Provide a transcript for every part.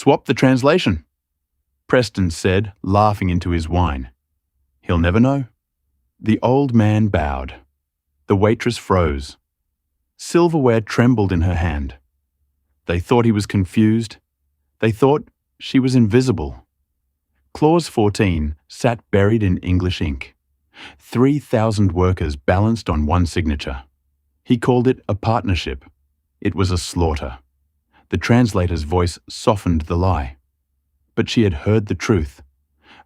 Swap the translation, Preston said, laughing into his wine. He'll never know. The old man bowed. The waitress froze. Silverware trembled in her hand. They thought he was confused. They thought she was invisible. Clause 14 sat buried in English ink. 3,000 workers balanced on one signature. He called it a partnership. It was a slaughter. The translator's voice softened the lie. But she had heard the truth.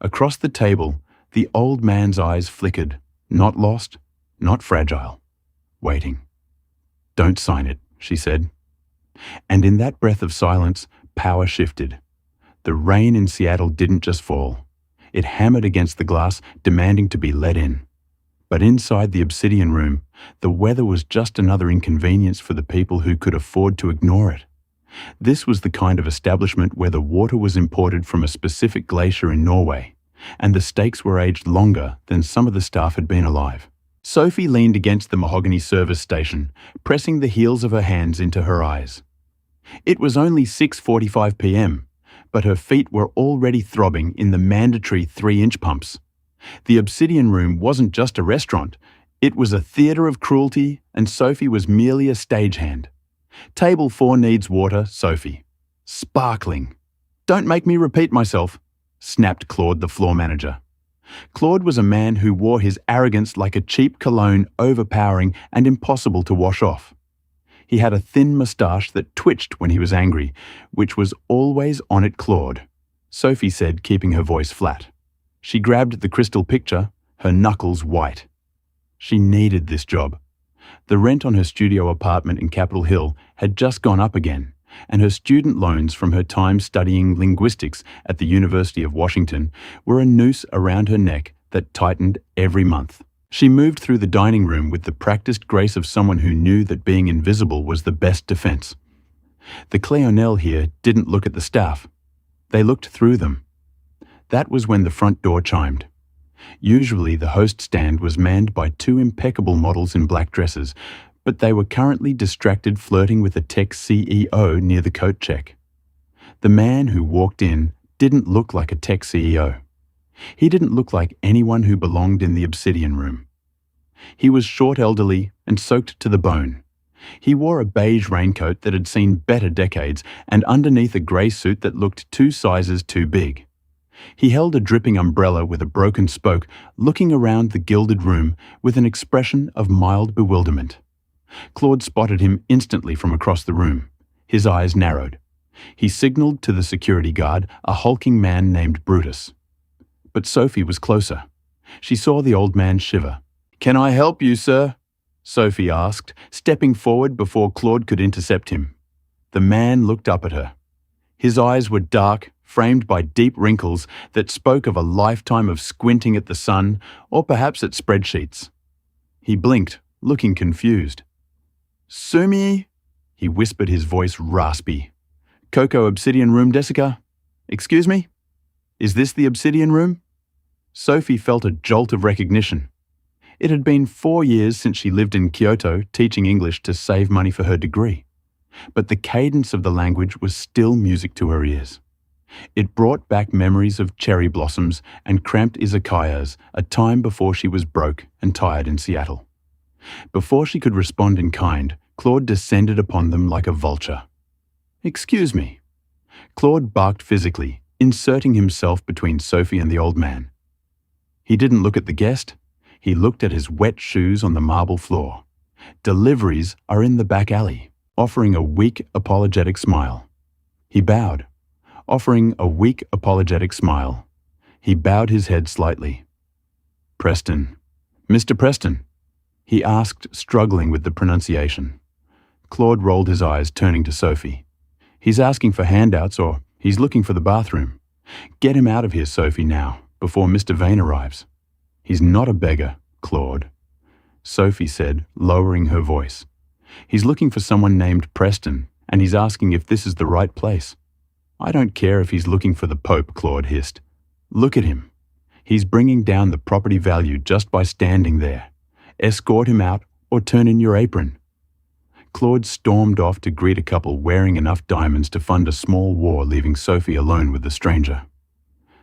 Across the table, the old man's eyes flickered, not lost, not fragile, waiting. "Don't sign it," she said. And in that breath of silence, power shifted. The rain in Seattle didn't just fall. It hammered against the glass, demanding to be let in. But inside the obsidian room, the weather was just another inconvenience for the people who could afford to ignore it. This was the kind of establishment where the water was imported from a specific glacier in Norway, and the steaks were aged longer than some of the staff had been alive. Sophie leaned against the mahogany service station, pressing the heels of her hands into her eyes. It was only 6:45 p.m., but her feet were already throbbing in the mandatory 3-inch pumps. The obsidian room wasn't just a restaurant, it was a theatre of cruelty, and Sophie was merely a stagehand. "Table 4 needs water, Sophie." Sparkling. "Don't make me repeat myself," snapped Claude, the floor manager. Claude was a man who wore his arrogance like a cheap cologne, overpowering and impossible to wash off. He had a thin moustache that twitched when he was angry, which was always on at Claude, Sophie said, keeping her voice flat. She grabbed the crystal picture, her knuckles white. She needed this job. The rent on her studio apartment in Capitol Hill had just gone up again, and her student loans from her time studying linguistics at the University of Washington were a noose around her neck that tightened every month. She moved through the dining room with the practiced grace of someone who knew that being invisible was the best defense. The Cleonel here didn't look at the staff. They looked through them. That was when the front door chimed. Usually the host stand was manned by 2 impeccable models in black dresses, but they were currently distracted flirting with a tech CEO near the coat check. The man who walked in didn't look like a tech CEO. He didn't look like anyone who belonged in the obsidian room. He was short, elderly, and soaked to the bone. He wore a beige raincoat that had seen better decades, and underneath a grey suit that looked 2 sizes too big. He held a dripping umbrella with a broken spoke, looking around the gilded room with an expression of mild bewilderment. Claude spotted him instantly from across the room. His eyes narrowed. He signaled to the security guard, a hulking man named Brutus. But Sophie was closer. She saw the old man shiver. "Can I help you, sir?" Sophie asked, stepping forward before Claude could intercept him. The man looked up at her. His eyes were dark, framed by deep wrinkles that spoke of a lifetime of squinting at the sun or perhaps at spreadsheets. He blinked, looking confused. "Sumi," he whispered, his voice raspy. "Coco Obsidian Room, Desica? Excuse me? Is this the Obsidian Room?" Sophie felt a jolt of recognition. It had been 4 years since she lived in Kyoto teaching English to save money for her degree. But the cadence of the language was still music to her ears. It brought back memories of cherry blossoms and cramped izakayas, a time before she was broke and tired in Seattle. Before she could respond in kind, Claude descended upon them like a vulture. "Excuse me." Claude barked physically, inserting himself between Sophie and the old man. He didn't look at the guest. He looked at his wet shoes on the marble floor. Deliveries are in the back alley, offering a weak, apologetic smile. He bowed, offering a weak, apologetic smile. He bowed his head slightly. "Preston. Mr. Preston?" he asked, struggling with the pronunciation. Claude rolled his eyes, turning to Sophie. "He's asking for handouts or he's looking for the bathroom. Get him out of here, Sophie, now, before Mr. Vane arrives." "He's not a beggar, Claude," Sophie said, lowering her voice. "He's looking for someone named Preston, and he's asking if this is the right place." "I don't care if he's looking for the Pope," Claude hissed. "Look at him. He's bringing down the property value just by standing there. Escort him out or turn in your apron." Claude stormed off to greet a couple wearing enough diamonds to fund a small war, leaving Sophie alone with the stranger.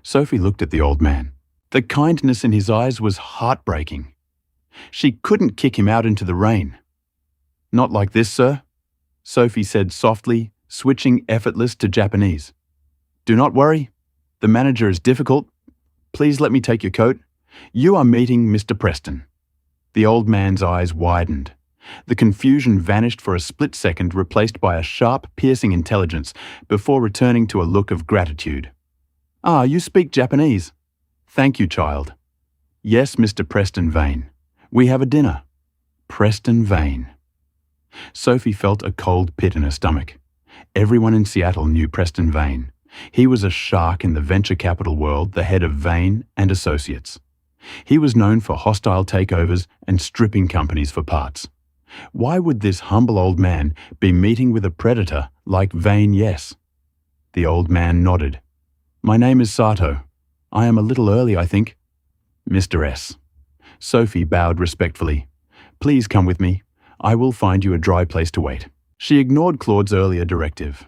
Sophie looked at the old man. The kindness in his eyes was heartbreaking. She couldn't kick him out into the rain. "Not like this, sir," Sophie said softly, switching effortless to Japanese. "Do not worry. The manager is difficult. Please let me take your coat. You are meeting Mr. Preston." The old man's eyes widened. The confusion vanished for a split second, replaced by a sharp, piercing intelligence, before returning to a look of gratitude. "Ah, you speak Japanese. Thank you, child." "Yes, Mr. Preston Vane. We have a dinner." Preston Vane. Sophie felt a cold pit in her stomach. Everyone in Seattle knew Preston Vane. He was a shark in the venture capital world, the head of Vane and Associates. He was known for hostile takeovers and stripping companies for parts. Why would this humble old man be meeting with a predator like Vane? Yes. The old man nodded. "My name is Sato. I am a little early, I think." "Mr. S." Sophie bowed respectfully. "Please come with me. I will find you a dry place to wait." She ignored Claude's earlier directive.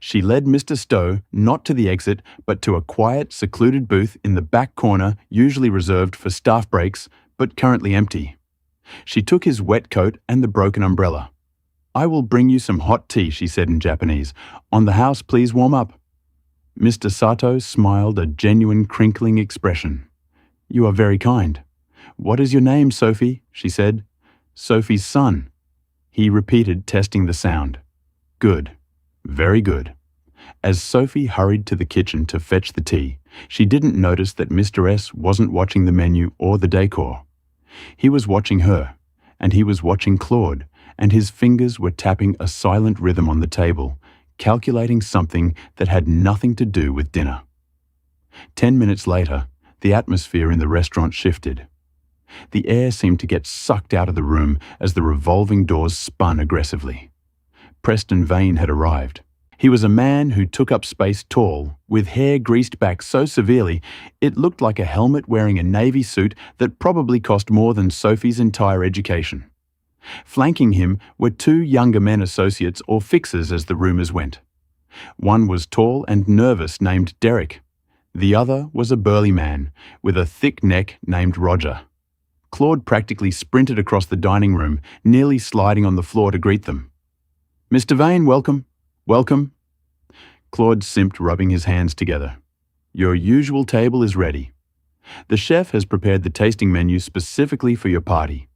She led Mr. Stowe not to the exit, but to a quiet, secluded booth in the back corner, usually reserved for staff breaks, but currently empty. She took his wet coat and the broken umbrella. "I will bring you some hot tea," she said in Japanese. "On the house, please warm up." Mr. Sato smiled a genuine crinkling expression. "You are very kind." "What is your name, Sophie?" she said. "Sophie's son." He repeated, testing the sound. "Good. Very good." As Sophie hurried to the kitchen to fetch the tea, she didn't notice that Mr. S wasn't watching the menu or the decor. He was watching her, and he was watching Claude, and his fingers were tapping a silent rhythm on the table, calculating something that had nothing to do with dinner. 10 minutes later, the atmosphere in the restaurant shifted. The air seemed to get sucked out of the room as the revolving doors spun aggressively. Preston Vane had arrived. He was a man who took up space tall, with hair greased back so severely it looked like a helmet wearing a navy suit that probably cost more than Sophie's entire education. Flanking him were two younger men associates or fixers, as the rumors went. One was tall and nervous, named Derek. The other was a burly man, with a thick neck, named Roger. Claude practically sprinted across the dining room, nearly sliding on the floor to greet them. "Mr. Vane, welcome. Welcome." Claude simped, rubbing his hands together. "Your usual table is ready. The chef has prepared the tasting menu specifically for your party."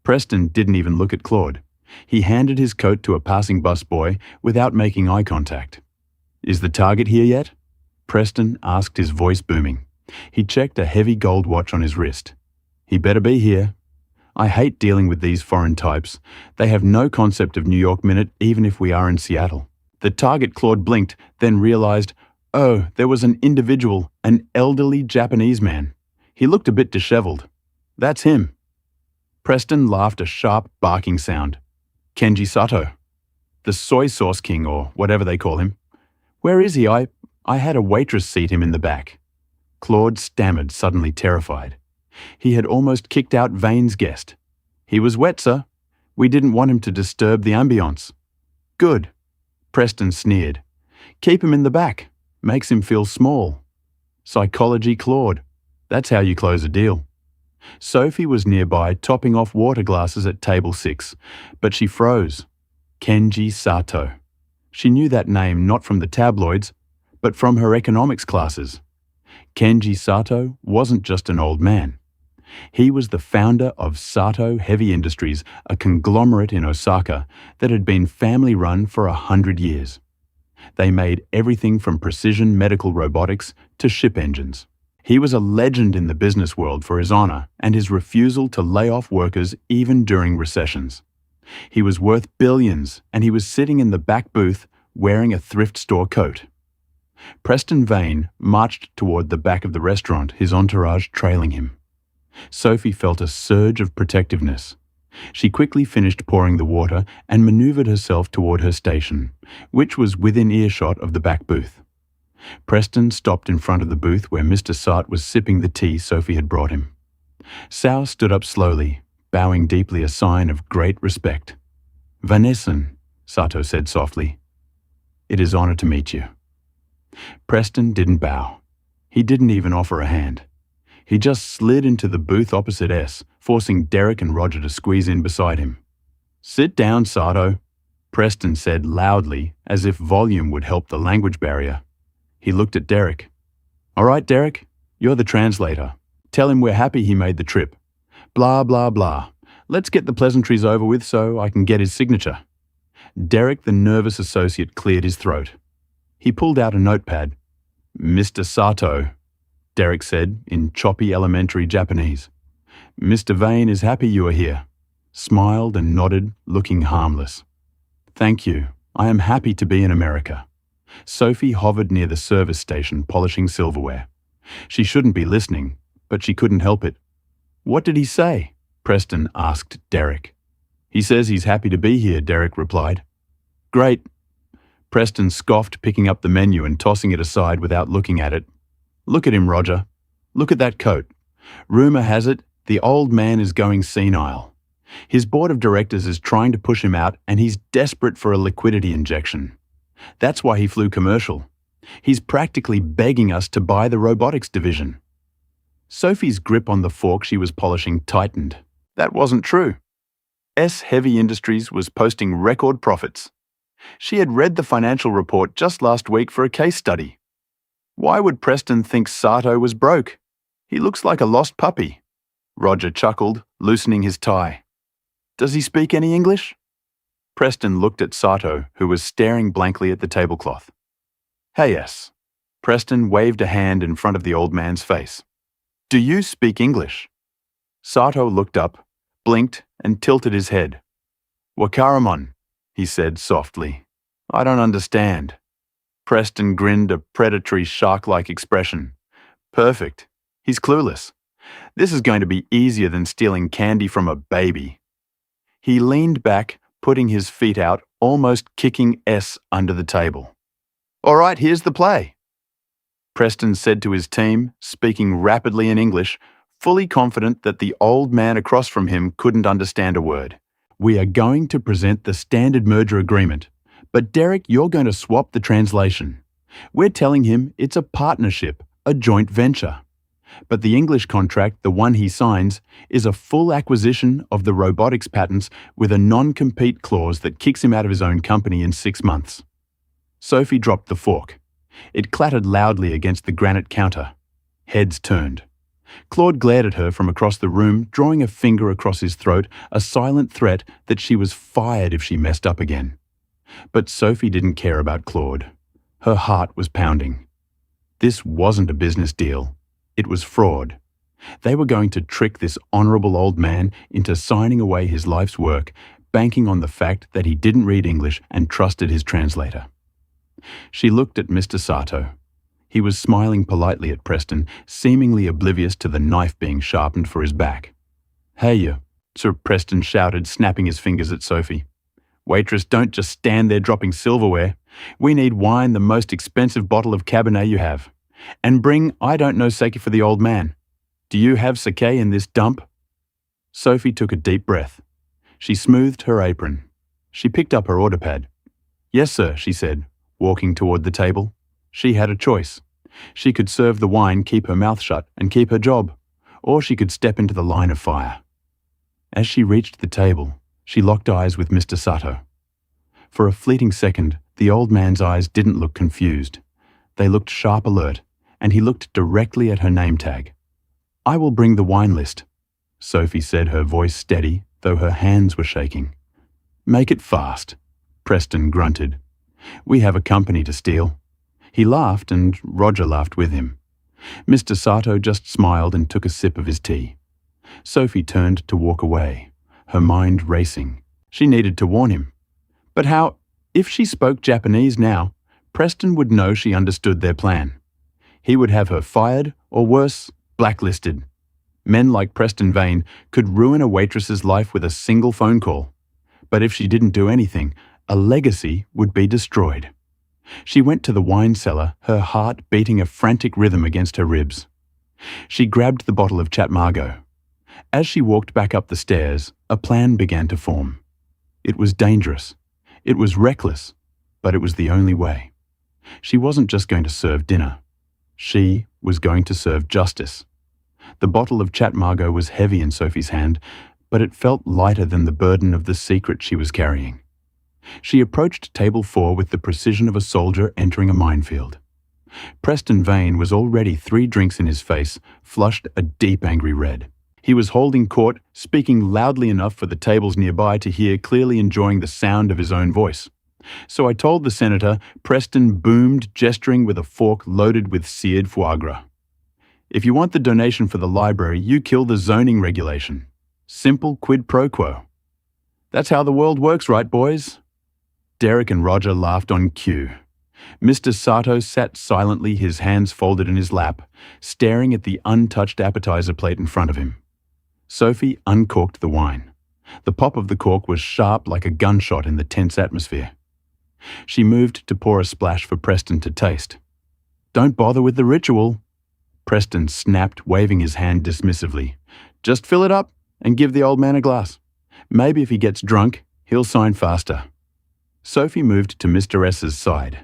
Preston didn't even look at Claude. He handed his coat to a passing busboy without making eye contact. "Is the target here yet?" Preston asked, his voice booming. He checked a heavy gold watch on his wrist. "He better be here. I hate dealing with these foreign types. They have no concept of New York minute, even if we are in Seattle." The target, Claude blinked, then realized, oh, there was an individual, an elderly Japanese man. He looked a bit disheveled. "That's him." Preston laughed a sharp, barking sound. "Kenji Sato. The soy sauce king, or whatever they call him. Where is he? I had a waitress seat him in the back." Claude stammered, suddenly terrified. He had almost kicked out Vane's guest. "He was wet, sir. We didn't want him to disturb the ambience." "Good." Preston sneered. "Keep him in the back. Makes him feel small." Psychology, Claude. That's how you close a deal. Sophie was nearby, topping off water glasses at table 6, but she froze. Kenji Sato. She knew that name not from the tabloids, but from her economics classes. Kenji Sato wasn't just an old man. He was the founder of Sato Heavy Industries, a conglomerate in Osaka that had been family-run for 100 years. They made everything from precision medical robotics to ship engines. He was a legend in the business world for his honor and his refusal to lay off workers even during recessions. He was worth billions, and he was sitting in the back booth wearing a thrift store coat. Preston Vane marched toward the back of the restaurant, his entourage trailing him. Sophie felt a surge of protectiveness. She quickly finished pouring the water and maneuvered herself toward her station, which was within earshot of the back booth. Preston stopped in front of the booth where Mr. Sart was sipping the tea Sophie had brought him. Sao stood up slowly, bowing deeply, a sign of great respect. Vanessa, Sato said softly. It is honor to meet you. Preston didn't bow. He didn't even offer a hand. He just slid into the booth opposite S, forcing Derek and Roger to squeeze in beside him. Sit down, Sato, Preston said loudly, as if volume would help the language barrier. He looked at Derek. All right, Derek, you're the translator. Tell him we're happy he made the trip. Blah, blah, blah. Let's get the pleasantries over with so I can get his signature. Derek, the nervous associate, cleared his throat. He pulled out a notepad. Mr. Sato, Derek said in choppy elementary Japanese. Mr. Vane is happy you are here. Smiled and nodded, looking harmless. Thank you. I am happy to be in America. Sophie hovered near the service station polishing silverware. She shouldn't be listening, but she couldn't help it. What did he say? Preston asked Derek. He says he's happy to be here, Derek replied. Great. Preston scoffed, picking up the menu and tossing it aside without looking at it. Look at him, Roger. Look at that coat. Rumor has it, the old man is going senile. His board of directors is trying to push him out and he's desperate for a liquidity injection. That's why he flew commercial. He's practically begging us to buy the robotics division. Sophie's grip on the fork she was polishing tightened. That wasn't true. S Heavy Industries was posting record profits. She had read the financial report just last week for a case study. Why would Preston think Sato was broke? He looks like a lost puppy. Roger chuckled, loosening his tie. Does he speak any English? Preston looked at Sato, who was staring blankly at the tablecloth. Hey, S. Preston waved a hand in front of the old man's face. Do you speak English? Sato looked up, blinked, and tilted his head. Wakaramon, he said softly. I don't understand. Preston grinned a predatory shark-like expression. Perfect. He's clueless. This is going to be easier than stealing candy from a baby. He leaned back, putting his feet out, almost kicking S under the table. All right, here's the play. Preston said to his team, speaking rapidly in English, fully confident that the old man across from him couldn't understand a word. We are going to present the standard merger agreement, but Derek, you're going to swap the translation. We're telling him it's a partnership, a joint venture. But the English contract, the one he signs, is a full acquisition of the robotics patents with a non-compete clause that kicks him out of his own company in 6 months. Sophie dropped the fork. It clattered loudly against the granite counter. Heads turned. Claude glared at her from across the room, drawing a finger across his throat, a silent threat that she was fired if she messed up again. But Sophie didn't care about Claude. Her heart was pounding. This wasn't a business deal. It was fraud. They were going to trick this honorable old man into signing away his life's work, banking on the fact that he didn't read English and trusted his translator. She looked at Mr. Sato. He was smiling politely at Preston, seemingly oblivious to the knife being sharpened for his back. Hey you, Sir Preston shouted, snapping his fingers at Sophie. Waitress, don't just stand there dropping silverware. We need wine, the most expensive bottle of Cabernet you have. And bring, I don't know, sake for the old man. Do you have sake in this dump? Sophie took a deep breath. She smoothed her apron. She picked up her order pad. Yes, sir, she said, walking toward the table. She had a choice. She could serve the wine, keep her mouth shut, and keep her job. Or she could step into the line of fire. As she reached the table, she locked eyes with Mr. Sato. For a fleeting second, the old man's eyes didn't look confused. They looked sharp alert, and he looked directly at her name tag. I will bring the wine list, Sophie said, her voice steady, though her hands were shaking. Make it fast, Preston grunted. We have a company to steal. He laughed, and Roger laughed with him. Mr. Sato just smiled and took a sip of his tea. Sophie turned to walk away, her mind racing. She needed to warn him. But how, if she spoke Japanese now, Preston would know she understood their plan. He would have her fired, or worse, blacklisted. Men like Preston Vane could ruin a waitress's life with a single phone call. But if she didn't do anything, a legacy would be destroyed. She went to the wine cellar, her heart beating a frantic rhythm against her ribs. She grabbed the bottle of Chatmargo. As she walked back up the stairs, a plan began to form. It was dangerous. It was reckless, but it was the only way. She wasn't just going to serve dinner. She was going to serve justice. The bottle of Chat Margot was heavy in Sophie's hand, but it felt lighter than the burden of the secret she was carrying. She approached table 4 with the precision of a soldier entering a minefield. Preston Vane was already 3 drinks in his face, flushed a deep angry red. He was holding court, speaking loudly enough for the tables nearby to hear, clearly enjoying the sound of his own voice. So I told the senator, Preston boomed, gesturing with a fork loaded with seared foie gras. If you want the donation for the library, you kill the zoning regulation. Simple quid pro quo. That's how the world works, right, boys? Derek and Roger laughed on cue. Mr. Sato sat silently, his hands folded in his lap, staring at the untouched appetizer plate in front of him. Sophie uncorked the wine. The pop of the cork was sharp like a gunshot in the tense atmosphere. She moved to pour a splash for Preston to taste. "Don't bother with the ritual." Preston snapped, waving his hand dismissively. "Just fill it up and give the old man a glass. Maybe if he gets drunk, he'll sign faster." Sophie moved to Mr. S's side.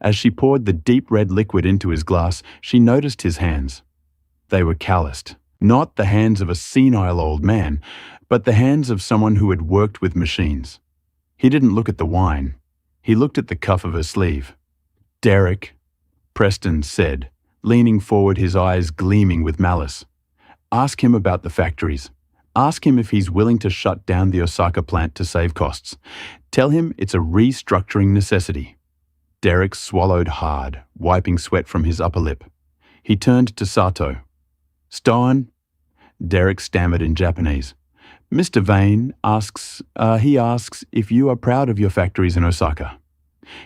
As she poured the deep red liquid into his glass, she noticed his hands. They were calloused. Not the hands of a senile old man, but the hands of someone who had worked with machines. He didn't look at the wine. He looked at the cuff of her sleeve. "Derek," Preston said, leaning forward, his eyes gleaming with malice. "Ask him about the factories. Ask him if he's willing to shut down the Osaka plant to save costs. Tell him it's a restructuring necessity." Derek swallowed hard, wiping sweat from his upper lip. He turned to Sato. "Stoen?" Derek stammered in Japanese. "Mr. Vane asks if you are proud of your factories in Osaka.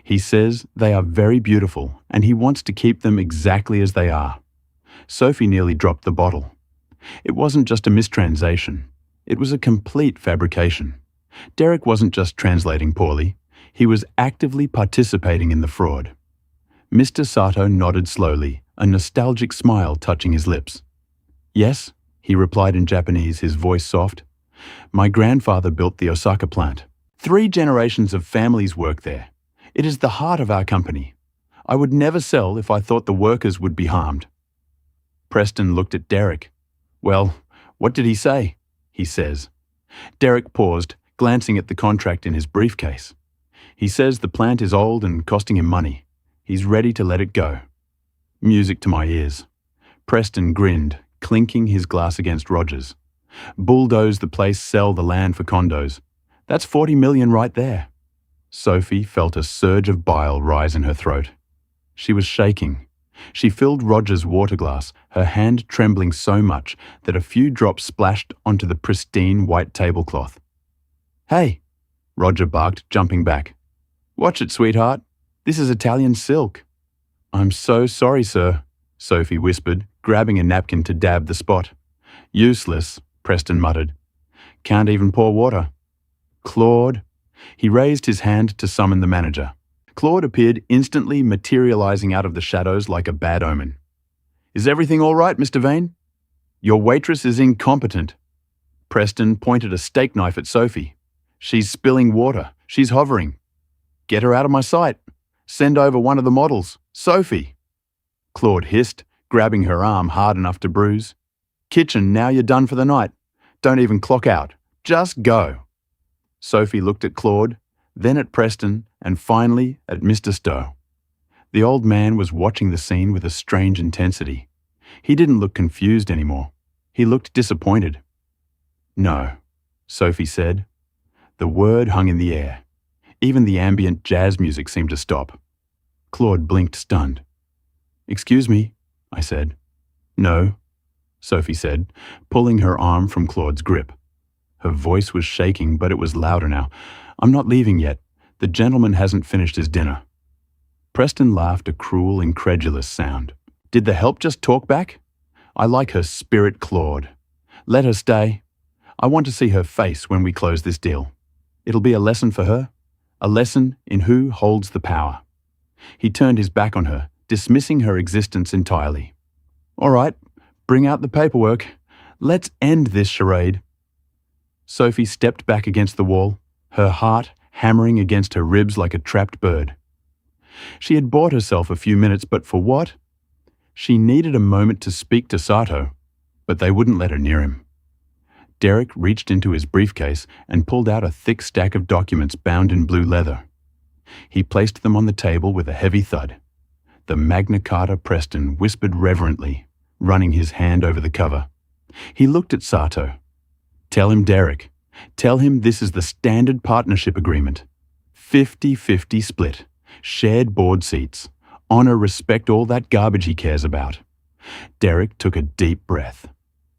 He says they are very beautiful and he wants to keep them exactly as they are." Sophie nearly dropped the bottle. It wasn't just a mistranslation. It was a complete fabrication. Derek wasn't just translating poorly. He was actively participating in the fraud. Mr. Sato nodded slowly, a nostalgic smile touching his lips. "Yes," he replied in Japanese, his voice soft. "My grandfather built the Osaka plant. 3 generations of families work there. It is the heart of our company. I would never sell if I thought the workers would be harmed." Preston looked at Derek. "Well, what did he say?" he says. Derek paused, glancing at the contract in his briefcase. "He says the plant is old and costing him money. He's ready to let it go." Music to my ears. Preston grinned, clinking his glass against Roger's. "Bulldoze the place, sell the land for condos. That's 40 million right there." Sophie felt a surge of bile rise in her throat. She was shaking. She filled Roger's water glass, her hand trembling so much that a few drops splashed onto the pristine white tablecloth. "Hey!" Roger barked, jumping back. "Watch it, sweetheart. This is Italian silk." "I'm so sorry, sir," Sophie whispered, grabbing a napkin to dab the spot. "Useless," Preston muttered. "Can't even pour water." "Claude." He raised his hand to summon the manager. Claude appeared, instantly materializing out of the shadows like a bad omen. "Is everything all right, Mr. Vane? Your waitress is incompetent." Preston pointed a steak knife at Sophie. "She's spilling water. She's hovering. Get her out of my sight. Send over one of the models. Sophie." Claude hissed, grabbing her arm hard enough to bruise. "Kitchen, now you're done for the night. Don't even clock out. Just go." Sophie looked at Claude, then at Preston, and finally at Mr. Stowe. The old man was watching the scene with a strange intensity. He didn't look confused anymore. He looked disappointed. "No," Sophie said. The word hung in the air. Even the ambient jazz music seemed to stop. Claude blinked, stunned. "Excuse me," I said. "No," Sophie said, pulling her arm from Claude's grip. Her voice was shaking, but it was louder now. "I'm not leaving yet. The gentleman hasn't finished his dinner." Preston laughed a cruel, incredulous sound. "Did the help just talk back? I like her spirit, Claude. Let her stay. I want to see her face when we close this deal. It'll be a lesson for her, a lesson in who holds the power." He turned his back on her, dismissing her existence entirely. "All right, bring out the paperwork. Let's end this charade." Sophie stepped back against the wall. her heart hammering against her ribs like a trapped bird. She had bought herself a few minutes, but for what? She needed a moment to speak to Sato, but they wouldn't let her near him. Derek reached into his briefcase and pulled out a thick stack of documents bound in blue leather. He placed them on the table with a heavy thud. The Magna Carta Preston whispered reverently, running his hand over the cover. He looked at Sato. "Tell him, Derek. Tell him this is the standard partnership agreement. 50-50 split. Shared board seats. Honor, respect, all that garbage he cares about." Derek took a deep breath.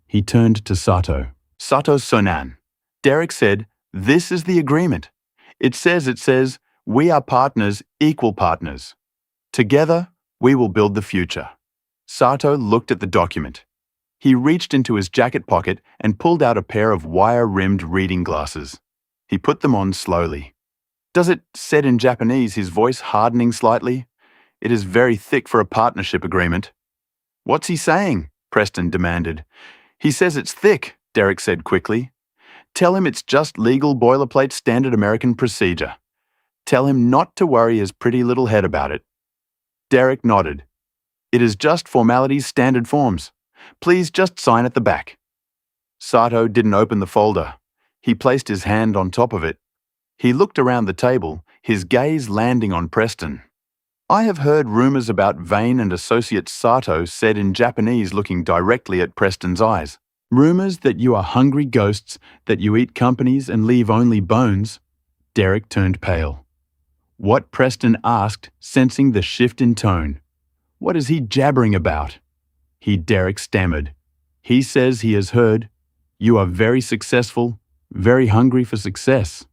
He turned to Sato. "Sato Sonan." Derek said, "This is the agreement. It says, we are partners, equal partners. Together, we will build the future." Sato looked at the document. He reached into his jacket pocket and pulled out a pair of wire-rimmed reading glasses. He put them on slowly. "Does it," said in Japanese, his voice hardening slightly. "It is very thick for a partnership agreement." "What's he saying?" Preston demanded. "He says it's thick," Derek said quickly. "Tell him it's just legal boilerplate standard American procedure. Tell him not to worry his pretty little head about it." Derek nodded. "It is just formalities, standard forms. Please just sign at the back." Sato didn't open the folder. He placed his hand on top of it. He looked around the table, his gaze landing on Preston. "I have heard rumors about Vane and Associate," Sato said in Japanese, looking directly at Preston's eyes. "Rumors that you are hungry ghosts, that you eat companies and leave only bones." Derek turned pale. What Preston asked, sensing the shift in tone. "What is he jabbering about?" Derek stammered. "He says he has heard. You are very successful, very hungry for success."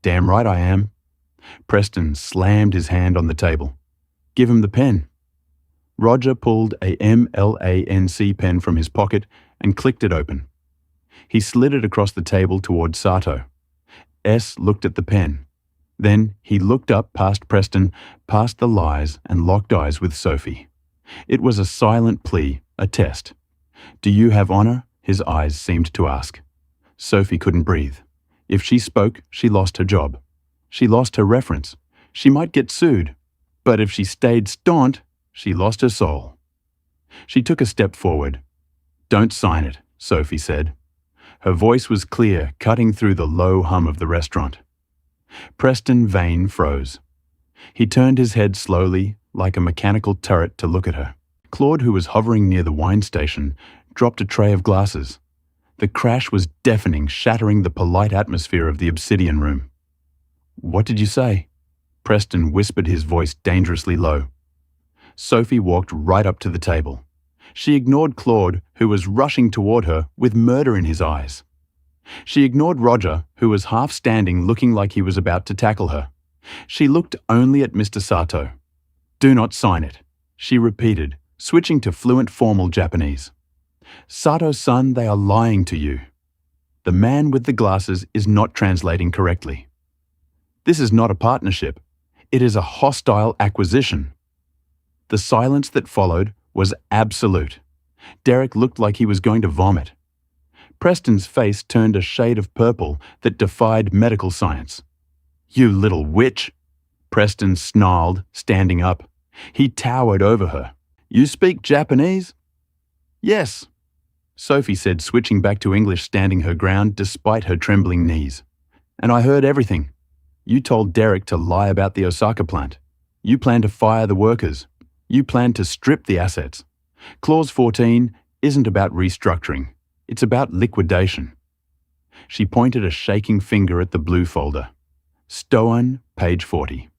"Damn right I am." Preston slammed his hand on the table. "Give him the pen." Roger pulled a MLANC pen from his pocket and clicked it open. He slid it across the table toward Sato. S looked at the pen. Then he looked up past Preston, past the lies, and locked eyes with Sophie. It was a silent plea, a test. "Do you have honor?" his eyes seemed to ask. Sophie couldn't breathe. If she spoke, she lost her job. She lost her reference. She might get sued. But if she stayed staunch, she lost her soul. She took a step forward. "Don't sign it," Sophie said. Her voice was clear, cutting through the low hum of the restaurant. Preston Vane froze. He turned his head slowly, like a mechanical turret, to look at her. Claude, who was hovering near the wine station, dropped a tray of glasses. The crash was deafening, shattering the polite atmosphere of the obsidian room. "What did you say?" Preston whispered, his voice dangerously low. Sophie walked right up to the table. She ignored Claude, who was rushing toward her with murder in his eyes. She ignored Roger, who was half standing, looking like he was about to tackle her. She looked only at Mr. Sato. "Do not sign it," she repeated, switching to fluent formal Japanese. "Sato-san, they are lying to you." The man with the glasses is not translating correctly. "This is not a partnership. It is a hostile acquisition." The silence that followed was absolute. Derek looked like he was going to vomit. Preston's face turned a shade of purple that defied medical science. "You little witch!" Preston snarled, standing up. He towered over her. "You speak Japanese?" "Yes," Sophie said, switching back to English, standing her ground despite her trembling knees. "And I heard everything. You told Derek to lie about the Osaka plant. You plan to fire the workers. You plan to strip the assets. Clause 14 isn't about restructuring. It's about liquidation." She pointed a shaking finger at the blue folder. "Stoan, page 40.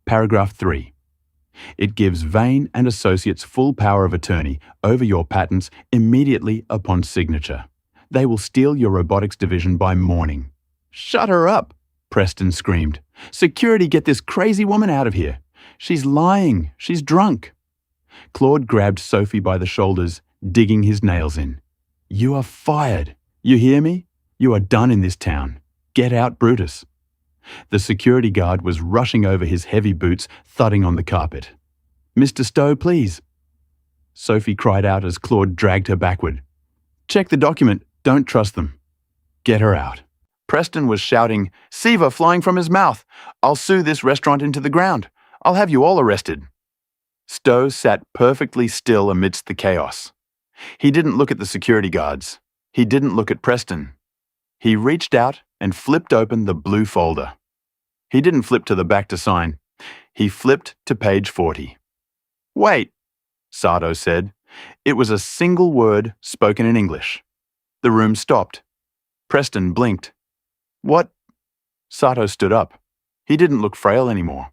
Paragraph 3. It gives Vane and Associates full power of attorney over your patents immediately upon signature. They will steal your robotics division by morning." "Shut her up!" Preston screamed. "Security, get this crazy woman out of here. She's lying. She's drunk." Claude grabbed Sophie by the shoulders, digging his nails in. "You are fired. You hear me? You are done in this town. Get out, Brutus." The security guard was rushing over, his heavy boots thudding on the carpet. "Mr. Stowe, please." Sophie cried out as Claude dragged her backward. "Check the document. Don't trust them. Get her out." Preston was shouting, "Siva flying from his mouth! I'll sue this restaurant into the ground! I'll have you all arrested!" Stowe sat perfectly still amidst the chaos. He didn't look at the security guards. He didn't look at Preston. He reached out and flipped open the blue folder. He didn't flip to the back to sign. He flipped to page 40. "Wait," Sato said. It was a single word spoken in English. The room stopped. Preston blinked. "What?" Sato stood up. He didn't look frail anymore.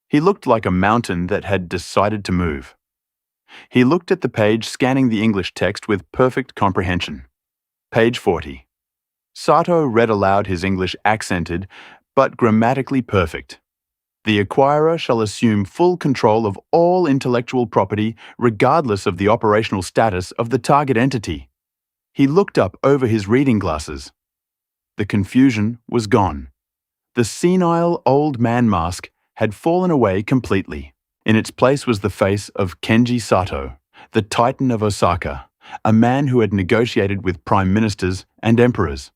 He looked like a mountain that had decided to move. He looked at the page, scanning the English text with perfect comprehension. Page 40. Sato read aloud, his English accented, but grammatically perfect. "The acquirer shall assume full control of all intellectual property regardless of the operational status of the target entity." He looked up over his reading glasses. The confusion was gone. The senile old man mask had fallen away completely. In its place was the face of Kenji Sato, the Titan of Osaka, a man who had negotiated with prime ministers and emperors.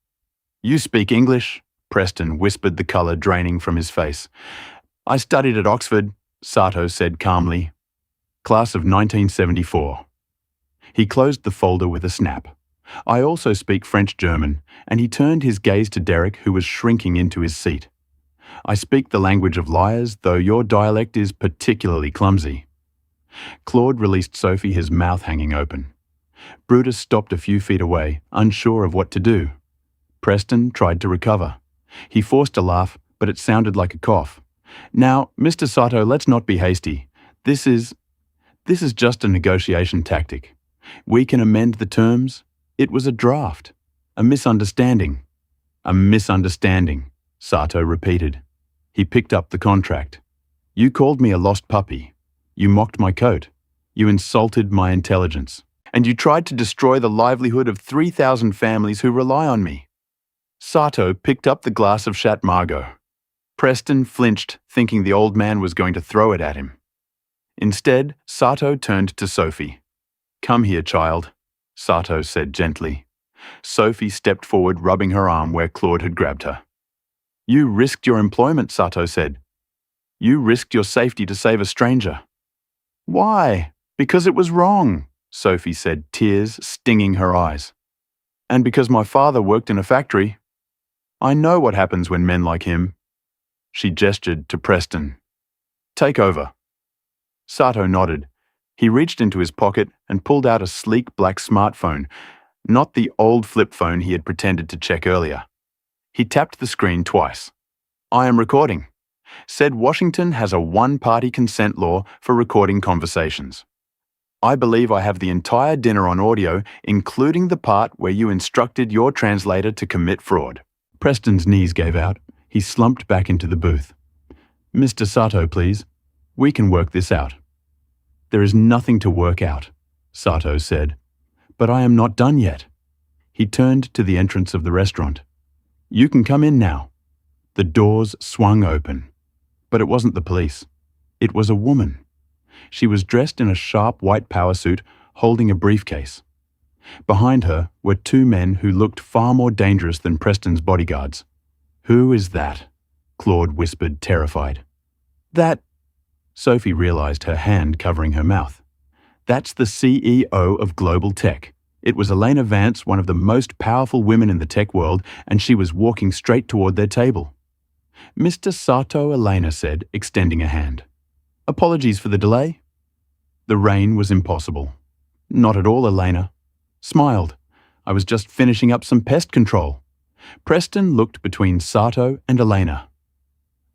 "You speak English?" Preston whispered, the colour draining from his face. "I studied at Oxford," Sato said calmly. "Class of 1974. He closed the folder with a snap. "I also speak French-German," and he turned his gaze to Derek, who was shrinking into his seat. "I speak the language of liars, though your dialect is particularly clumsy." Claude released Sophie, his mouth hanging open. Brutus stopped a few feet away, unsure of what to do. Preston tried to recover. He forced a laugh, but it sounded like a cough. "Now, Mr. Sato, let's not be hasty. This is just a negotiation tactic. We can amend the terms. It was a draft. A misunderstanding." "A misunderstanding," Sato repeated. He picked up the contract. "You called me a lost puppy. You mocked my coat. You insulted my intelligence. And you tried to destroy the livelihood of 3,000 families who rely on me." Sato picked up the glass of Chat Margaux. Preston flinched, thinking the old man was going to throw it at him. Instead, Sato turned to Sophie. "Come here, child," Sato said gently. Sophie stepped forward, rubbing her arm where Claude had grabbed her. "You risked your employment," Sato said. "You risked your safety to save a stranger." "Why? Because it was wrong," Sophie said, tears stinging her eyes. "And because my father worked in a factory. I know what happens when men like him." She gestured to Preston. "Take over." Sato nodded. He reached into his pocket and pulled out a sleek black smartphone, not the old flip phone he had pretended to check earlier. He tapped the screen twice. "I am recording. Said Washington has a one-party consent law for recording conversations. I believe I have the entire dinner on audio, including the part where you instructed your translator to commit fraud." Preston's knees gave out. He slumped back into the booth. "Mr. Sato, please. We can work this out." "There is nothing to work out," Sato said. "But I am not done yet." He turned to the entrance of the restaurant. "You can come in now." The doors swung open. But it wasn't the police. It was a woman. She was dressed in a sharp white power suit, holding a briefcase. Behind her were two men who looked far more dangerous than Preston's bodyguards. "Who is that?" Claude whispered, terrified. "That..." Sophie realized, her hand covering her mouth. "That's the CEO of Global Tech." It was Elena Vance, one of the most powerful women in the tech world, and she was walking straight toward their table. "Mr. Sato," Elena said, extending a hand. "Apologies for the delay." The rain was impossible. "Not at all," Elena smiled. "I was just finishing up some pest control." Preston looked between Sato and Elena.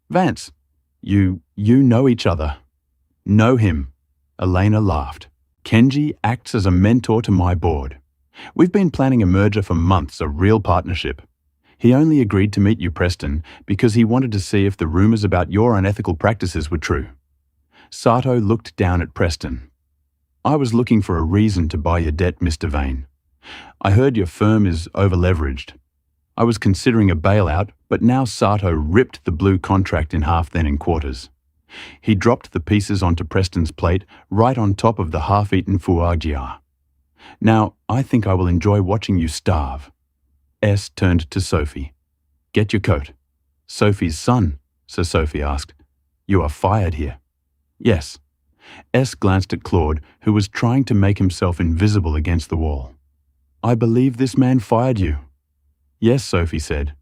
"Vance, you know each other." "Know him," Elena laughed. "Kenji acts as a mentor to my board. We've been planning a merger for months, a real partnership. He only agreed to meet you, Preston, because he wanted to see if the rumors about your unethical practices were true." Sato looked down at Preston. "I was looking for a reason to buy your debt, Mr. Vane. I heard your firm is over-leveraged. I was considering a bailout, but now Sato ripped the blue contract in half, then in quarters. He dropped the pieces onto Preston's plate, right on top of the half-eaten foie gras. "Now, I think I will enjoy watching you starve." S turned to Sophie. Get your coat. Sophie's son, Sir Sophie asked. You are fired here. Yes. S glanced at Claude, who was trying to make himself invisible against the wall. I believe this man fired you. Yes, Sophie said.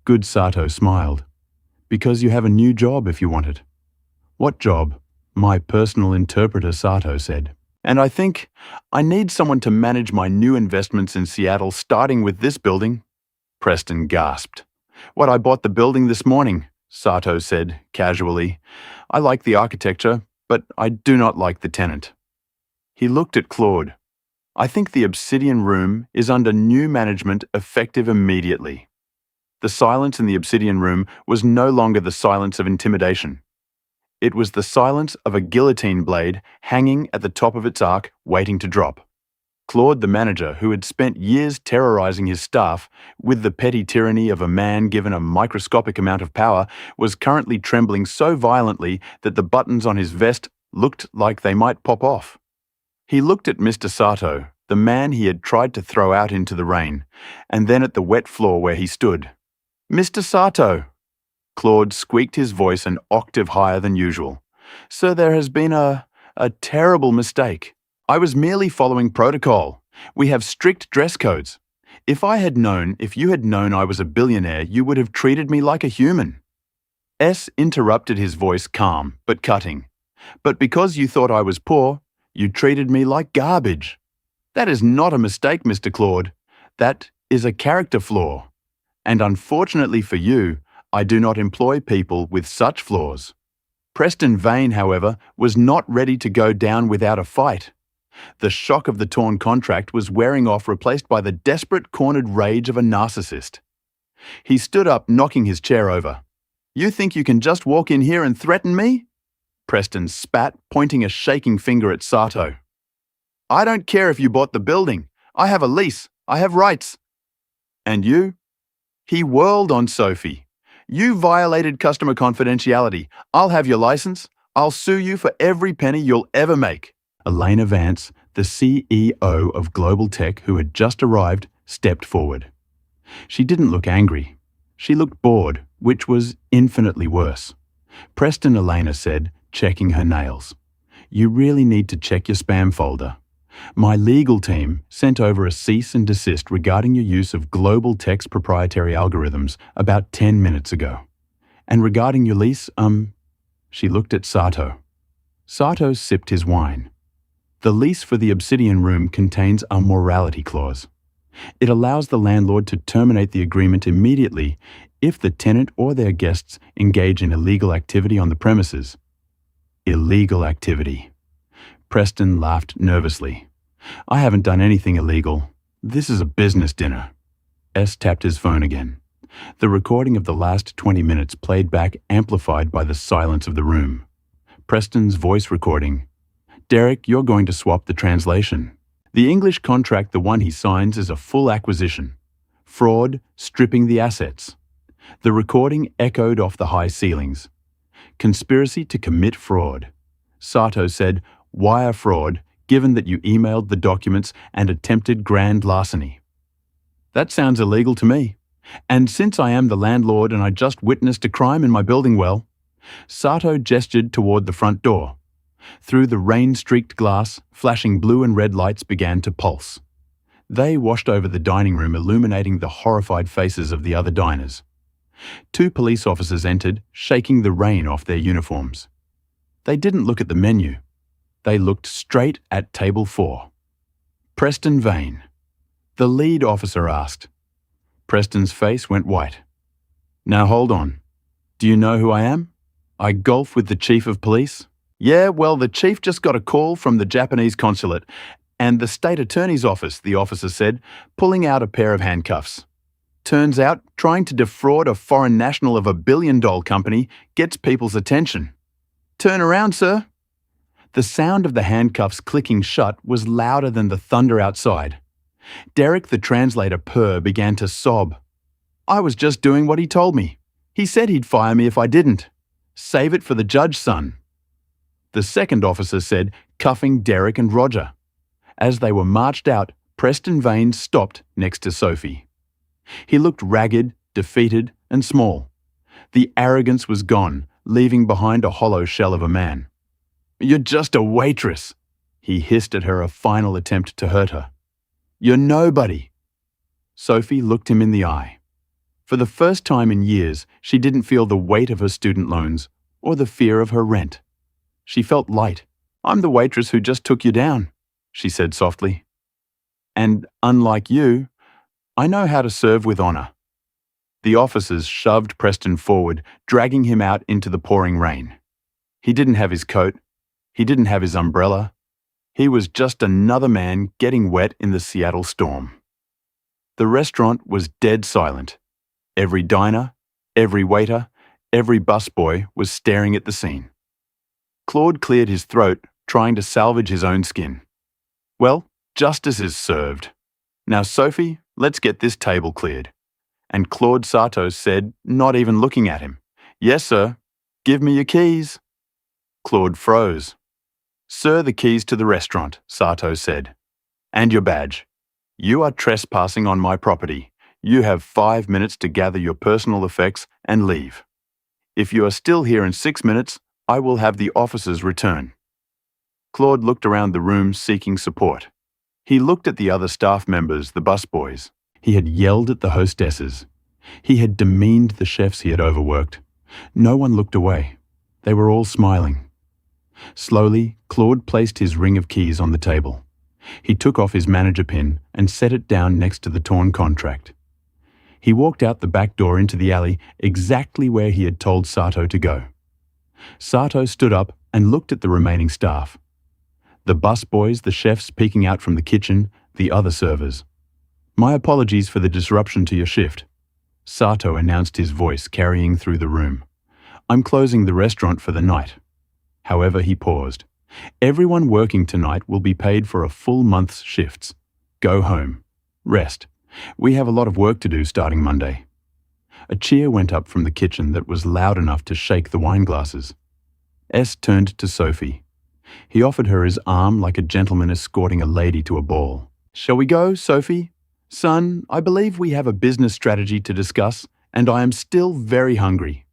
Good Sato smiled. Because you have a new job if you want it. What job? My personal interpreter, Sato said. And I think I need someone to manage my new investments in Seattle, starting with this building. Preston gasped. What, I bought the building this morning, Sato said casually. I like the architecture, but I do not like the tenant. He looked at Claude. I think the Obsidian Room is under new management effective immediately. The silence in the Obsidian Room was no longer the silence of intimidation. It was the silence of a guillotine blade hanging at the top of its arc, waiting to drop. Claude, the manager, who had spent years terrorizing his staff with the petty tyranny of a man given a microscopic amount of power, was currently trembling so violently that the buttons on his vest looked like they might pop off. He looked at Mr. Sato, the man he had tried to throw out into the rain, and then at the wet floor where he stood. Mr. Sato! Claude squeaked his voice an octave higher than usual. Sir, there has been a terrible mistake. I was merely following protocol. We have strict dress codes. If you had known I was a billionaire, you would have treated me like a human. S interrupted, his voice calm but cutting. But because you thought I was poor, you treated me like garbage. That is not a mistake, Mr. Claude. That is a character flaw. And unfortunately for you, I do not employ people with such flaws. Preston Vane, however, was not ready to go down without a fight. The shock of the torn contract was wearing off, replaced by the desperate, cornered rage of a narcissist. He stood up, knocking his chair over. You think you can just walk in here and threaten me? Preston spat, pointing a shaking finger at Sato. I don't care if you bought the building. I have a lease. I have rights. And you? He whirled on Sophie. You violated customer confidentiality. I'll have your license. I'll sue you for every penny you'll ever make. Elena Vance, the CEO of Global Tech, who had just arrived, stepped forward. She didn't look angry. She looked bored, which was infinitely worse. Preston, Elena said, checking her nails. You really need to check your spam folder. My legal team sent over a cease and desist regarding your use of Global Tech's proprietary algorithms about 10 minutes ago. And regarding your lease, she looked at Sato. Sato sipped his wine. The lease for the Obsidian Room contains a morality clause. It allows the landlord to terminate the agreement immediately if the tenant or their guests engage in illegal activity on the premises. Illegal activity. Preston laughed nervously. I haven't done anything illegal. This is a business dinner. S tapped his phone again. The recording of the last 20 minutes played back, amplified by the silence of the room. Preston's voice recording. Derek, you're going to swap the translation. The English contract, the one he signs, is a full acquisition. Fraud, stripping the assets. The recording echoed off the high ceilings. Conspiracy to commit fraud. Sato said, wire fraud, given that you emailed the documents and attempted grand larceny. That sounds illegal to me. And since I am the landlord and I just witnessed a crime in my building, well, Sato gestured toward the front door. Through the rain-streaked glass, flashing blue and red lights began to pulse. They washed over the dining room, illuminating the horrified faces of the other diners. 2 police officers entered, shaking the rain off their uniforms. They didn't look at the menu. They looked straight at table 4. Preston Vane. The lead officer asked. Preston's face went white. Now hold on. Do you know who I am? I golf with the chief of police. Yeah, well, the chief just got a call from the Japanese consulate and the state attorney's office, the officer said, pulling out a pair of handcuffs. Turns out, trying to defraud a foreign national of $1 billion company gets people's attention. Turn around, sir. The sound of the handcuffs clicking shut was louder than the thunder outside. Derek, the translator began to sob. I was just doing what he told me. He said he'd fire me if I didn't. Save it for the judge, son. The second officer said, cuffing Derek and Roger. As they were marched out, Preston Vane stopped next to Sophie. He looked ragged, defeated and small. The arrogance was gone, leaving behind a hollow shell of a man. "You're just a waitress," he hissed at her, a final attempt to hurt her. "You're nobody." Sophie looked him in the eye. For the first time in years, she didn't feel the weight of her student loans or the fear of her rent. She felt light. "I'm the waitress who just took you down," she said softly. "And unlike you, I know how to serve with honor." The officers shoved Preston forward, dragging him out into the pouring rain. He didn't have his coat. He didn't have his umbrella. He was just another man getting wet in the Seattle storm. The restaurant was dead silent. Every diner, every waiter, every busboy was staring at the scene. Claude cleared his throat, trying to salvage his own skin. "Well, justice is served. Now, Sophie, let's get this table cleared." And Claude Sato said, not even looking at him, "Yes, sir. Give me your keys." Claude froze. "Sir, the keys to the restaurant," Sato said. "And your badge. You are trespassing on my property. You have 5 minutes to gather your personal effects and leave. If you are still here in 6 minutes, I will have the officers return." Claude looked around the room seeking support. He looked at the other staff members, the busboys. He had yelled at the hostesses. He had demeaned the chefs he had overworked. No one looked away. They were all smiling. Slowly, Claude placed his ring of keys on the table. He took off his manager pin and set it down next to the torn contract. He walked out the back door into the alley exactly where he had told Sato to go. Sato stood up and looked at the remaining staff. The busboys, the chefs peeking out from the kitchen, the other servers. "My apologies for the disruption to your shift," Sato announced, his voice carrying through the room. "I'm closing the restaurant for the night." However, he paused. "Everyone working tonight will be paid for a full month's shifts. Go home. Rest. We have a lot of work to do starting Monday." A cheer went up from the kitchen that was loud enough to shake the wine glasses. S turned to Sophie. He offered her his arm like a gentleman escorting a lady to a ball. "Shall we go, Sophie? Son, I believe we have a business strategy to discuss, and I am still very hungry.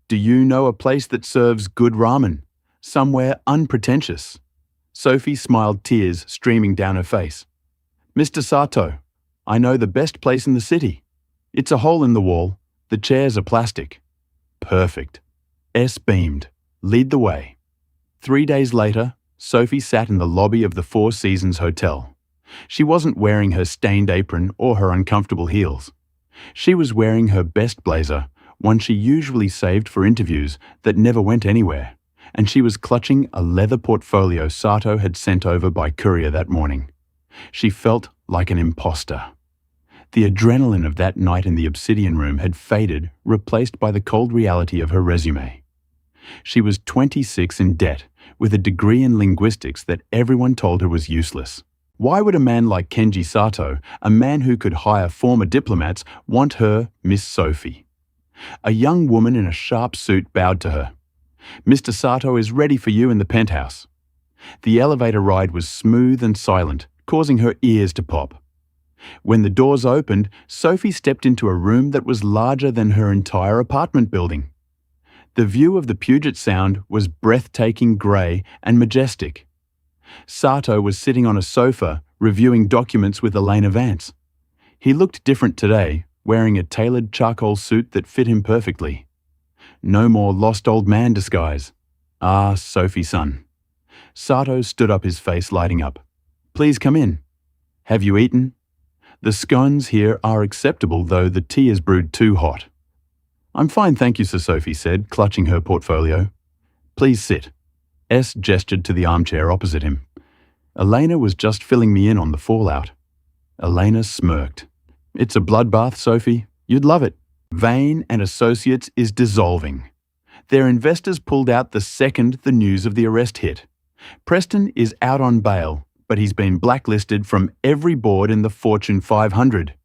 Do you know a place that serves good ramen? Somewhere unpretentious?" Sophie smiled, tears streaming down her face. "Mr. Sato, I know the best place in the city. It's a hole in the wall. The chairs are plastic." "Perfect." S beamed. "Lead the way." 3 days later, Sophie sat in the lobby of the Four Seasons Hotel. She wasn't wearing her stained apron or her uncomfortable heels. She was wearing her best blazer, one she usually saved for interviews that never went anywhere, and she was clutching a leather portfolio Sato had sent over by courier that morning. She felt like an imposter. The adrenaline of that night in the Obsidian Room had faded, replaced by the cold reality of her resume. She was 26 in debt, with a degree in linguistics that everyone told her was useless. Why would a man like Kenji Sato, a man who could hire former diplomats, want her, Miss Sophie? A young woman in a sharp suit bowed to her. "Mr. Sato is ready for you in the penthouse." The elevator ride was smooth and silent, causing her ears to pop. When the doors opened, Sophie stepped into a room that was larger than her entire apartment building. The view of the Puget Sound was breathtaking, grey and majestic. Sato was sitting on a sofa, reviewing documents with Elena Vance. He looked different today, wearing a tailored charcoal suit that fit him perfectly. No more lost old man disguise. "Ah, Sophie-san." Sato stood up, his face lighting up. "Please come in. Have you eaten? The scones here are acceptable, though the tea is brewed too hot." "I'm fine, thank you, Sir," Sophie said, clutching her portfolio. "Please sit." S gestured to the armchair opposite him. "Elena was just filling me in on the fallout." Elena smirked. "It's a bloodbath, Sophie. You'd love it. Vane and Associates is dissolving. Their investors pulled out the second the news of the arrest hit. Preston is out on bail, but he's been blacklisted from every board in the Fortune 500.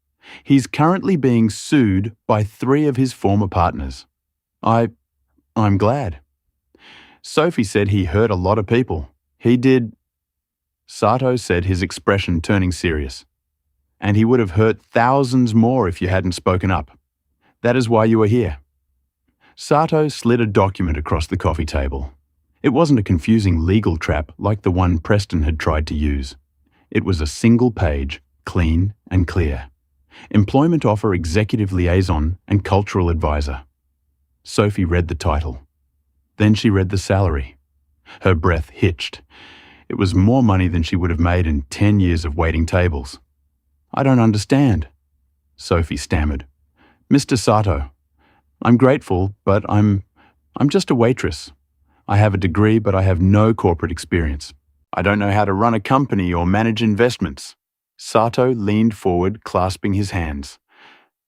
He's currently being sued by 3 of his former partners. I'm glad." Sophie said he hurt a lot of people. "He did," Sato said, his expression turning serious. "And he would have hurt thousands more if you hadn't spoken up. That is why you are here. Sato slid a document across the coffee table. It wasn't a confusing legal trap like the one Preston had tried to use. It was a single page, clean and clear. Employment offer executive liaison and cultural advisor. Sophie read the title. Then she read the salary. Her breath hitched. It was more money than she would have made in 10 years of waiting tables. I don't understand, Sophie stammered. Mr. Sato, I'm grateful, but I'm just a waitress. I have a degree, but I have no corporate experience. I don't know how to run a company or manage investments. Sato leaned forward, clasping his hands.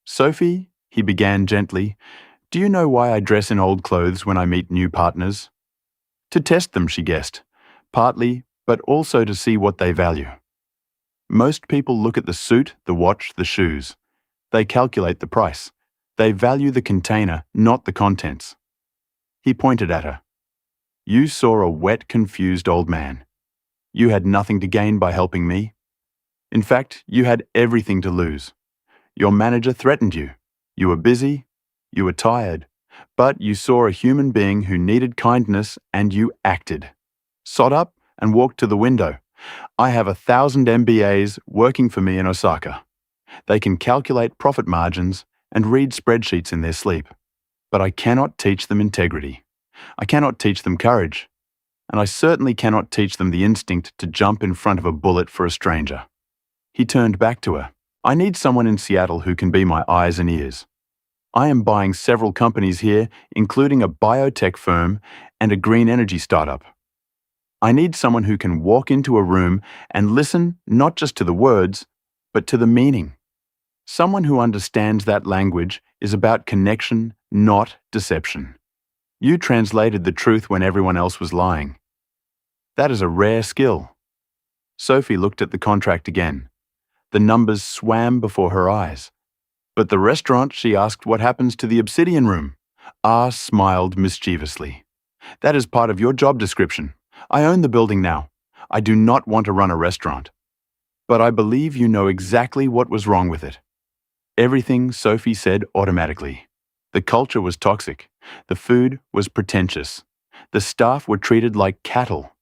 Sophie, he began gently, do you know why I dress in old clothes when I meet new partners? To test them, she guessed. Partly, but also to see what they value. Most people look at the suit, the watch, the shoes. They calculate the price. They value the container, not the contents. He pointed at her. You saw a wet, confused old man. You had nothing to gain by helping me. In fact, you had everything to lose. Your manager threatened you. You were busy. You were tired. But you saw a human being who needed kindness and you acted. Sot up and walked to the window. I have 1,000 MBAs working for me in Osaka. They can calculate profit margins and read spreadsheets in their sleep. But I cannot teach them integrity. I cannot teach them courage. And I certainly cannot teach them the instinct to jump in front of a bullet for a stranger. He turned back to her. I need someone in Seattle who can be my eyes and ears. I am buying several companies here, including a biotech firm and a green energy startup. I need someone who can walk into a room and listen not just to the words, but to the meaning. Someone who understands that language is about connection, not deception. You translated the truth when everyone else was lying. That is a rare skill. Sophie looked at the contract again. The numbers swam before her eyes. But the restaurant, she asked, what happens to the obsidian room? Ah smiled mischievously. That is part of your job description. I own the building now. I do not want to run a restaurant. But I believe you know exactly what was wrong with it. Everything Sophie said automatically. The culture was toxic. The food was pretentious. The staff were treated like cattle.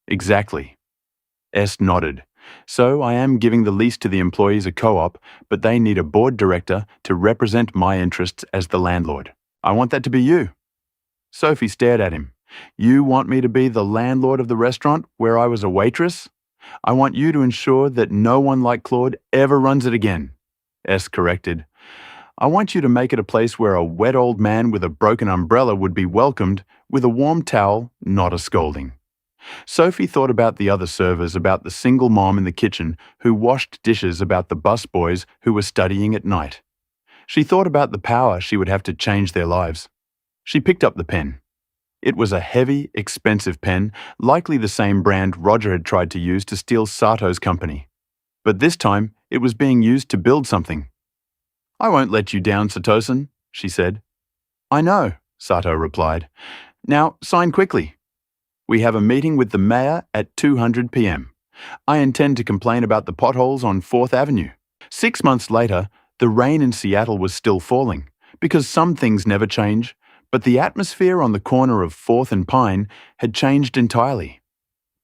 Exactly. S nodded. So I am giving the lease to the employees a co-op, but they need a board director to represent my interests as the landlord. I want that to be you. Sophie stared at him. You want me to be the landlord of the restaurant where I was a waitress? I want you to ensure that no one like Claude ever runs it again. S corrected. I want you to make it a place where a wet old man with a broken umbrella would be welcomed with a warm towel, not a scolding. Sophie thought about the other servers, about the single mom in the kitchen who washed dishes, about the busboys who were studying at night. She thought about the power she would have to change their lives. She picked up the pen. It was a heavy, expensive pen, likely the same brand Roger had tried to use to steal Sato's company. But this time, it was being used to build something. I won't let you down, Satosan, she said. I know, Sato replied. Now, sign quickly. We have a meeting with the mayor at 2:00 p.m. I intend to complain about the potholes on 4th Avenue. 6 months later, the rain in Seattle was still falling, because some things never change, but the atmosphere on the corner of 4th and Pine had changed entirely.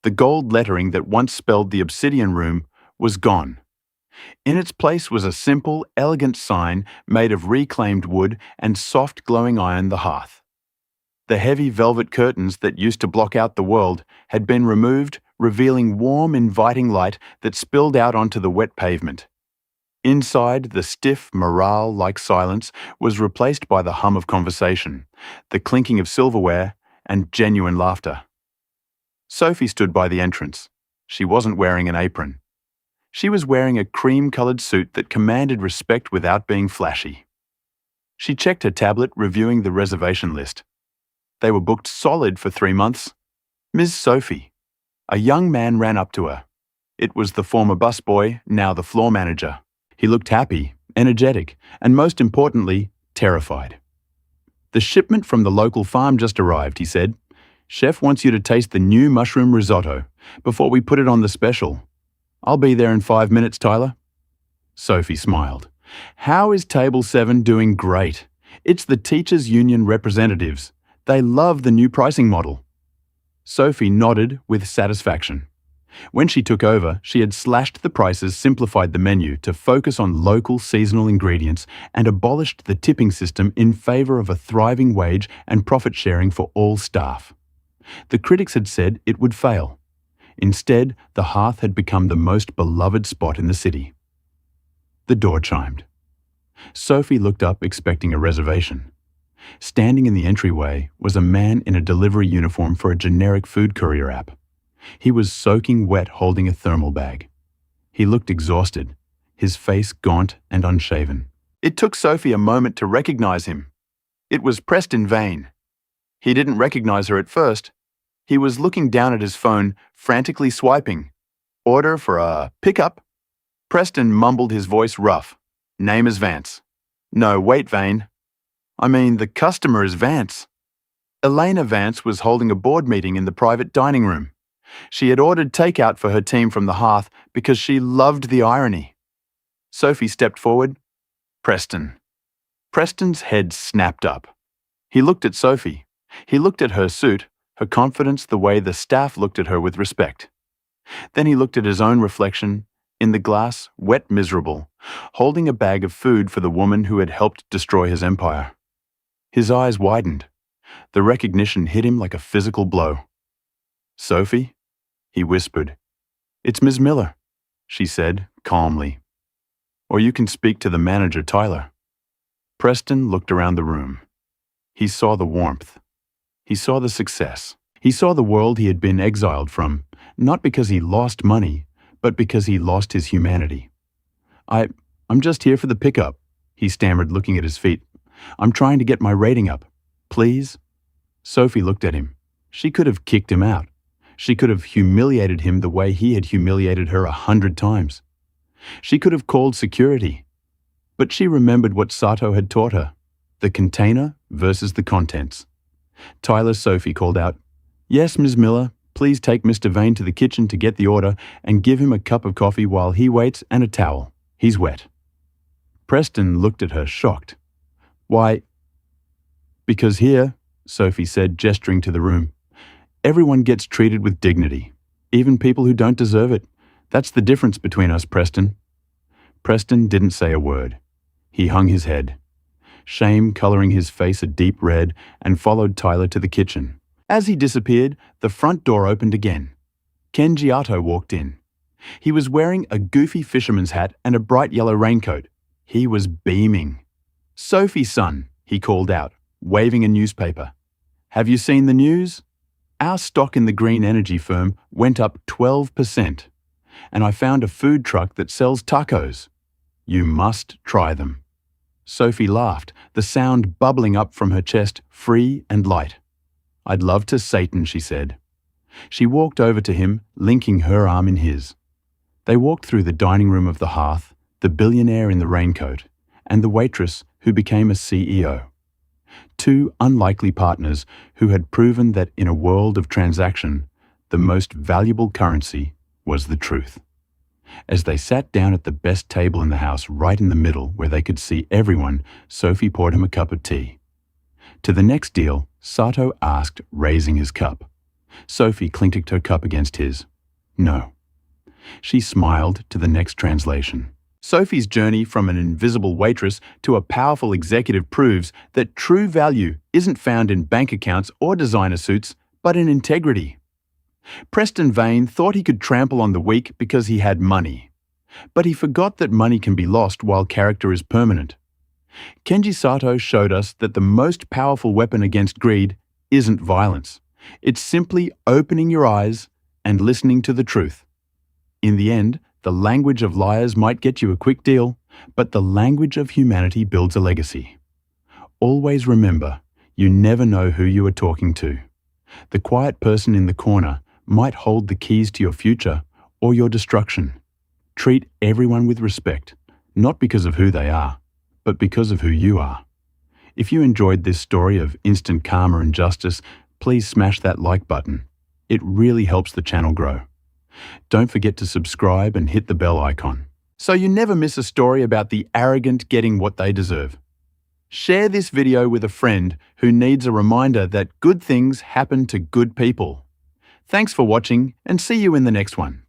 The gold lettering that once spelled the Obsidian Room was gone. In its place was a simple, elegant sign made of reclaimed wood and soft glowing iron, the hearth. The heavy velvet curtains that used to block out the world had been removed, revealing warm, inviting light that spilled out onto the wet pavement. Inside, the stiff, morale-like silence was replaced by the hum of conversation, the clinking of silverware, and genuine laughter. Sophie stood by the entrance. She wasn't wearing an apron. She was wearing a cream-coloured suit that commanded respect without being flashy. She checked her tablet, reviewing the reservation list. They were booked solid for 3 months. Ms. Sophie. A young man ran up to her. It was the former busboy, now the floor manager. He looked happy, energetic, and most importantly, terrified. The shipment from the local farm just arrived, he said. Chef wants you to taste the new mushroom risotto before we put it on the special. I'll be there in 5 minutes, Tyler. Sophie smiled. How is Table 7 doing? Great. It's the teachers' union representatives. They love the new pricing model. Sophie nodded with satisfaction. When she took over, she had slashed the prices, simplified the menu to focus on local seasonal ingredients, and abolished the tipping system in favor of a thriving wage and profit sharing for all staff. The critics had said it would fail. Instead, the hearth had become the most beloved spot in the city. The door chimed. Sophie looked up expecting a reservation. Standing in the entryway was a man in a delivery uniform for a generic food courier app. He was soaking wet holding a thermal bag. He looked exhausted, his face gaunt and unshaven. It took Sophie a moment to recognize him. It was Preston Vane. He didn't recognize her at first. He was looking down at his phone, frantically swiping. Order for a pickup? Preston mumbled, his voice rough. Name is Vance. No, wait, Vane. I mean, the customer is Vance. Elena Vance was holding a board meeting in the private dining room. She had ordered takeout for her team from the hearth because she loved the irony. Sophie stepped forward. Preston. Preston's head snapped up. He looked at Sophie. He looked at her suit, her confidence, the way the staff looked at her with respect. Then he looked at his own reflection, in the glass, wet, miserable, holding a bag of food for the woman who had helped destroy his empire. His eyes widened. The recognition hit him like a physical blow. Sophie? He whispered. It's Ms. Miller, she said, calmly. Or you can speak to the manager, Tyler. Preston looked around the room. He saw the warmth. He saw the success. He saw the world he had been exiled from, not because he lost money, but because he lost his humanity. I'm just here for the pickup, he stammered, looking at his feet. I'm trying to get my rating up. Please? Sophie looked at him. She could have kicked him out. She could have humiliated him the way he had humiliated her 100 times. She could have called security. But she remembered what Sato had taught her, the container versus the contents. Tyler, Sophie called out, Yes, Ms. Miller, please take Mr. Vane to the kitchen to get the order and give him a cup of coffee while he waits and a towel. He's wet. Preston looked at her, shocked. Why? Because here, Sophie said, gesturing to the room, everyone gets treated with dignity, even people who don't deserve it. That's the difference between us, Preston. Preston didn't say a word. He hung his head, shame coloring his face a deep red, and followed Tyler to the kitchen. As he disappeared, the front door opened again. Ken Giotto walked in. He was wearing a goofy fisherman's hat and a bright yellow raincoat. He was beaming. Sophie, son, he called out, waving a newspaper. Have you seen the news? Our stock in the green energy firm went up 12%. And I found a food truck that sells tacos. You must try them. Sophie laughed, the sound bubbling up from her chest, free and light. I'd love to, Satan, she said. She walked over to him, linking her arm in his. They walked through the dining room of the hearth, the billionaire in the raincoat, and the waitress who became a CEO. Two unlikely partners who had proven that in a world of transaction, the most valuable currency was the truth. As they sat down at the best table in the house, right in the middle where they could see everyone, Sophie poured him a cup of tea. To the next deal, Sato asked, raising his cup. Sophie clinked her cup against his. No. She smiled to the next translation. Sophie's journey from an invisible waitress to a powerful executive proves that true value isn't found in bank accounts or designer suits, but in integrity. Preston Vane thought he could trample on the weak because he had money. But he forgot that money can be lost while character is permanent. Kenji Sato showed us that the most powerful weapon against greed isn't violence. It's simply opening your eyes and listening to the truth. In the end, the language of liars might get you a quick deal, but the language of humanity builds a legacy. Always remember, you never know who you are talking to. The quiet person in the corner might hold the keys to your future or your destruction. Treat everyone with respect, not because of who they are, but because of who you are. If you enjoyed this story of instant karma and justice, please smash that like button. It really helps the channel grow. Don't forget to subscribe and hit the bell icon, so you never miss a story about the arrogant getting what they deserve. Share this video with a friend who needs a reminder that good things happen to good people. Thanks for watching and see you in the next one.